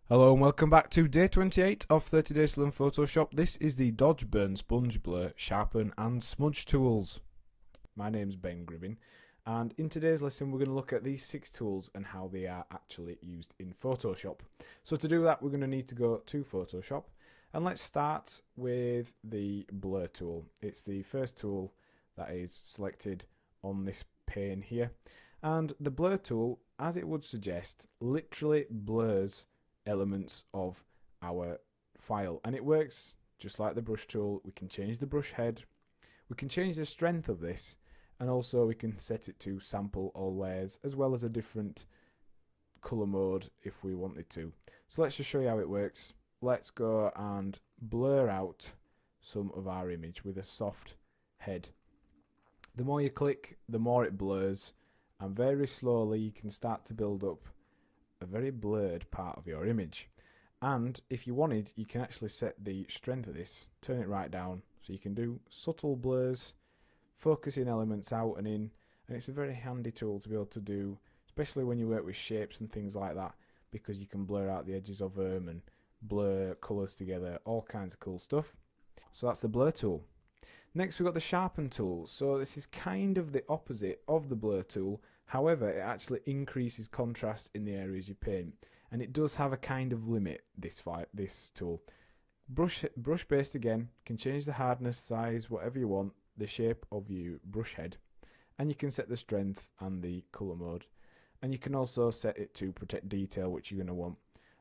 Hello and welcome back to day 28 of 30 Days to Learn Photoshop. This is the Dodge Burn Sponge Blur Sharpen and Smudge tools. My name's Ben Gribbin, and in today's lesson we're going to look at these 6 tools and how they are actually used in Photoshop. So to do that we're going to need to go to Photoshop, and let's start with the Blur tool. It's the first tool that is selected on this pane here, and the Blur tool, as it would suggest, literally blurs elements of our file, and it works just like the brush tool. We can change the brush head, we can change the strength of this, and also we can set it to sample all layers as well as a different color mode if we wanted to. So let's just show you how it works. Let's go and blur out some of our image with a soft head. The more you click, the more it blurs, and very slowly you can start to build up a very blurred part of your image. And if you wanted, you can actually set the strength of this, turn it right down, so you can do subtle blurs, focusing elements out and in, and it's a very handy tool to be able to do, especially when you work with shapes and things like that, because you can blur out the edges of them and blur colours together, all kinds of cool stuff. So that's the blur tool. Next we've got the sharpen tool. So this is kind of the opposite of the blur tool. However, it actually increases contrast in the areas you paint, and it does have a kind of limit, this tool. Brush based again, can change the hardness, size, whatever you want, the shape of your brush head, and you can set the strength and the color mode, and you can also set it to protect detail, which you're going to want.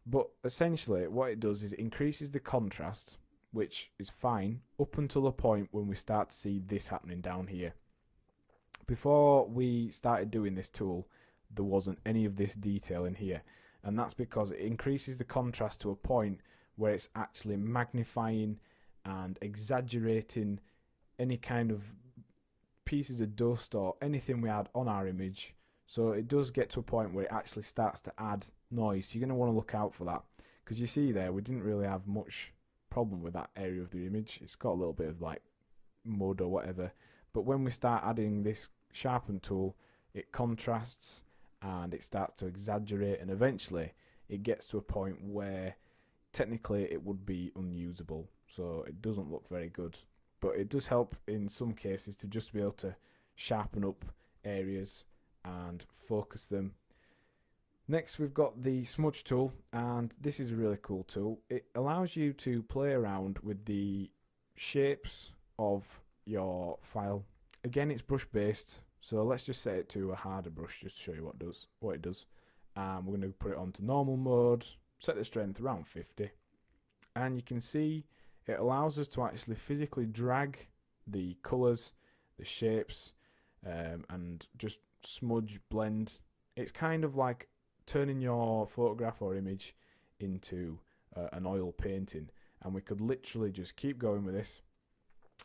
But essentially what it does is it increases the contrast, which is fine up until a point when we start to see this happening down here. Before we started doing this tool, there wasn't any of this detail in here, and that's because it increases the contrast to a point where it's actually magnifying and exaggerating any kind of pieces of dust or anything we had on our image. So it does get to a point where it actually starts to add noise. So you're going to want to look out for that, because you see there we didn't really have much problem with that area of the image. It's got a little bit of like mud or whatever, but when we start adding this sharpen tool, it contrasts and it starts to exaggerate, and eventually it gets to a point where technically it would be unusable, so it doesn't look very good. But it does help in some cases to just be able to sharpen up areas and focus them. Next we've got the smudge tool, and this is a really cool tool. It allows you to play around with the shapes of your file. Again, it's brush based, so let's just set it to a harder brush just to show you what it does. We're going to put it onto normal mode, set the strength around 50, and you can see it allows us to actually physically drag the colours, the shapes, and just smudge, blend. It's kind of like turning your photograph or image into an oil painting, and we could literally just keep going with this,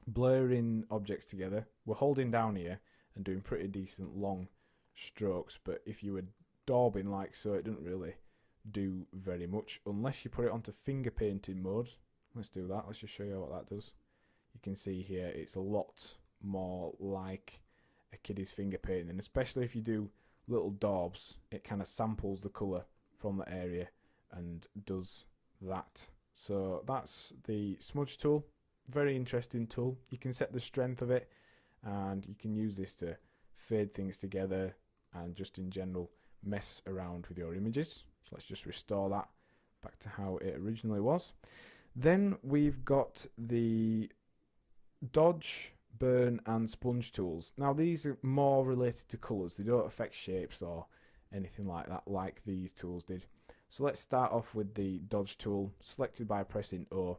blurring objects together. We're holding down here and doing pretty decent long strokes, but if you were daubing like so, it doesn't really do very much unless you put it onto finger painting mode. Let's do that. Let's just show you what that does. You can see here it's a lot more like a kiddie's finger painting, and especially if you do little daubs, it kind of samples the colour from the area and does that. So that's the smudge tool. Very interesting tool. You can set the strength of it, and you can use this to fade things together and just in general mess around with your images. So let's just restore that back to how it originally was. Then we've got the Dodge, Burn and Sponge tools. Now these are more related to colours. They don't affect shapes or anything like that like these tools did. So let's start off with the Dodge tool, selected by pressing O.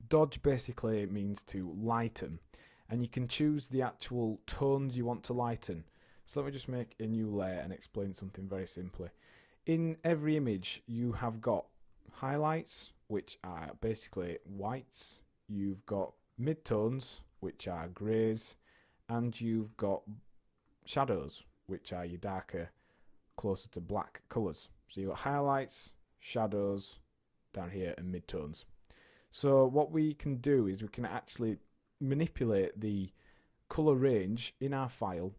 Dodge basically means to lighten, and you can choose the actual tones you want to lighten. So let me just make a new layer and explain something very simply. In every image you have got highlights, which are basically whites, you've got midtones, which are greys, and you've got shadows, which are your darker, closer to black colours. So you've got highlights, shadows down here, and midtones. So what we can do is we can actually manipulate the colour range in our file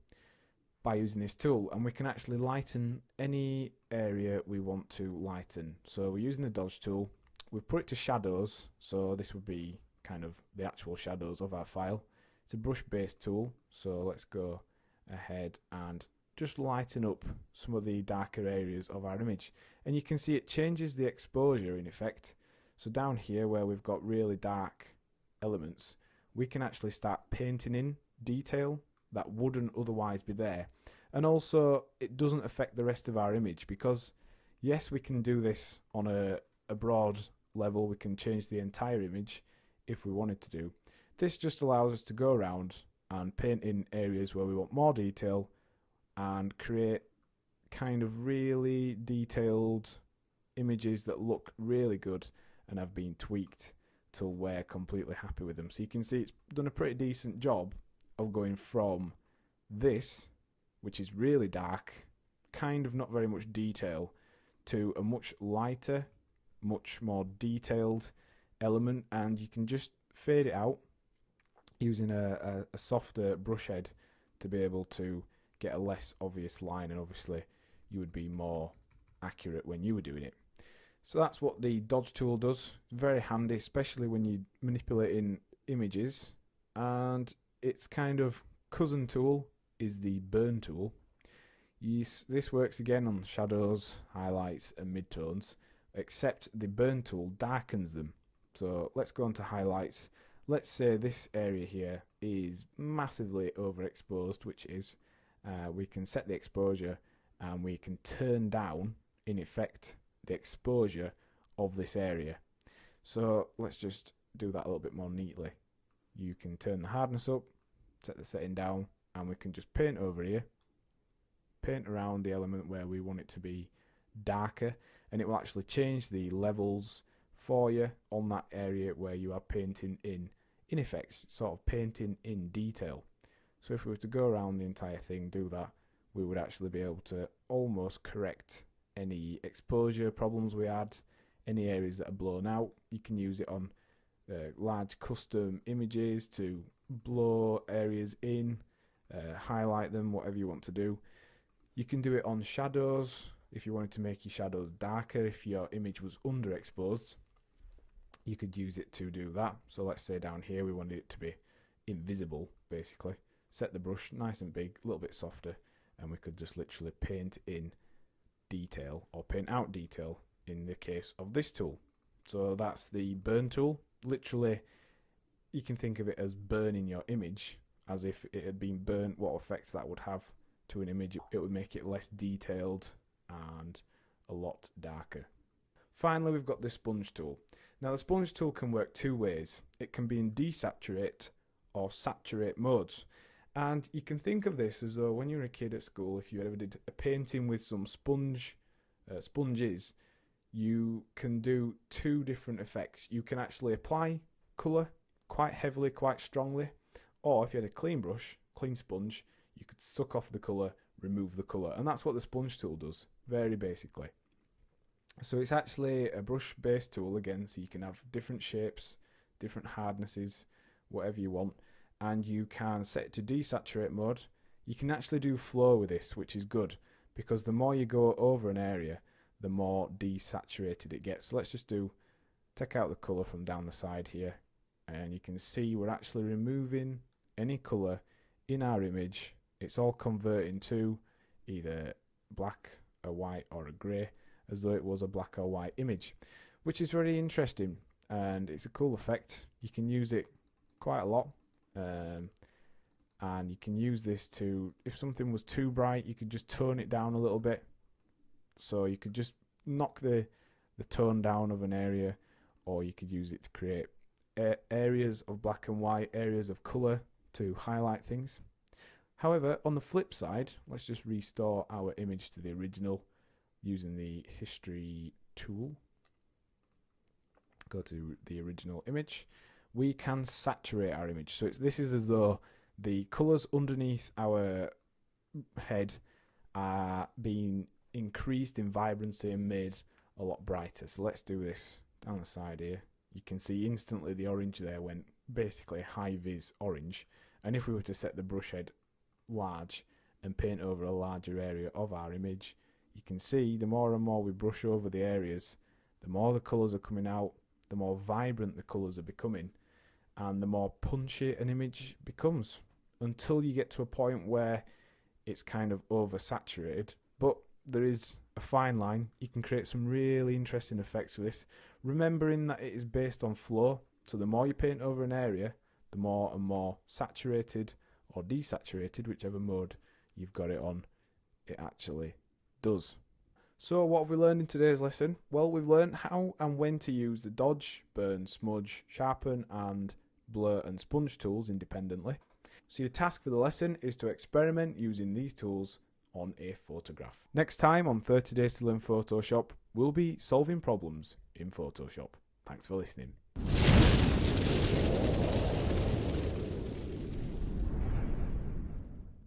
by using this tool, and we can actually lighten any area we want to lighten. So we're using the dodge tool, we've put it to shadows, so this would be kind of the actual shadows of our file. It's a brush based tool, so let's go ahead and just lighten up some of the darker areas of our image, and you can see it changes the exposure in effect. So down here where we've got really dark elements, we can actually start painting in detail that wouldn't otherwise be there. And also it doesn't affect the rest of our image, because yes, we can do this on a broad level, we can change the entire image if we wanted to do. This just allows us to go around and paint in areas where we want more detail and create kind of really detailed images that look really good and have been tweaked till we're completely happy with them. So you can see it's done a pretty decent job of going from this, which is really dark, kind of not very much detail, to a much lighter, much more detailed element, and you can just fade it out using a softer brush head to be able to get a less obvious line, and obviously you would be more accurate when you were doing it. So that's what the dodge tool does. Very handy, especially when you're manipulating images. And its kind of cousin tool is the burn tool. This works again on shadows, highlights and midtones, except the burn tool darkens them. So let's go on to highlights. Let's say this area here is massively overexposed, which is, we can set the exposure and we can turn down, in effect, the exposure of this area. So let's just do that a little bit more neatly. You can turn the hardness up, set the setting down, and we can just paint over here, paint around the element where we want it to be darker, and it will actually change the levels for you on that area where you are painting in effect, sort of painting in detail. So if we were to go around the entire thing, do that, we would actually be able to almost correct any exposure problems we had, any areas that are blown out. You can use it on large custom images to blow areas in, highlight them, whatever you want to do. You can do it on shadows if you wanted to make your shadows darker. If your image was underexposed, you could use it to do that. So let's say down here we wanted it to be invisible, basically. Set the brush nice and big, a little bit softer, and we could just literally paint in detail or paint out detail in the case of this tool. So that's the burn tool. Literally, you can think of it as burning your image, as if it had been burnt. What effect that would have to an image, it would make it less detailed and a lot darker. Finally, we've got the sponge tool. Now the sponge tool can work two ways. It can be in desaturate or saturate modes. And you can think of this as though when you were a kid at school, if you ever did a painting with some sponges, you can do two different effects. You can actually apply colour quite heavily, quite strongly, or if you had a clean brush, clean sponge, you could suck off the colour, remove the colour, and that's what the sponge tool does, very basically. So it's actually a brush-based tool again, so you can have different shapes, different hardnesses, whatever you want, and you can set it to desaturate mode. You can actually do flow with this, which is good, because the more you go over an area, the more desaturated it gets. So let's just take out the colour from down the side here, and you can see we're actually removing any colour in our image. It's all converting to either black, a white or a grey, as though it was a black or white image, which is very interesting, and it's a cool effect. You can use it quite a lot, and you can use this to, if something was too bright, you could just tone it down a little bit. So you could just knock the tone down of an area, or you could use it to create areas of black and white, areas of colour to highlight things. However, on the flip side, let's just restore our image to the original using the history tool. Go to the original image. We can saturate our image. So this is as though the colours underneath our head are being increased in vibrancy and made a lot brighter. So let's do this down the side here. You can see instantly the orange there went basically high vis orange, and if we were to set the brush head large and paint over a larger area of our image, you can see the more and more we brush over the areas, the more the colours are coming out, the more vibrant the colours are becoming, and the more punchy an image becomes, until you get to a point where it's kind of oversaturated. But there is a fine line. You can create some really interesting effects with this, remembering that it is based on flow. So the more you paint over an area, the more and more saturated or desaturated, whichever mode you've got it on, it actually does. So what have we learned in today's lesson? Well, we've learned how and when to use the dodge, burn, smudge, sharpen and blur and sponge tools independently. So your task for the lesson is to experiment using these tools on a photograph. Next time on 30 Days to Learn Photoshop, we'll be solving problems in Photoshop. Thanks for listening.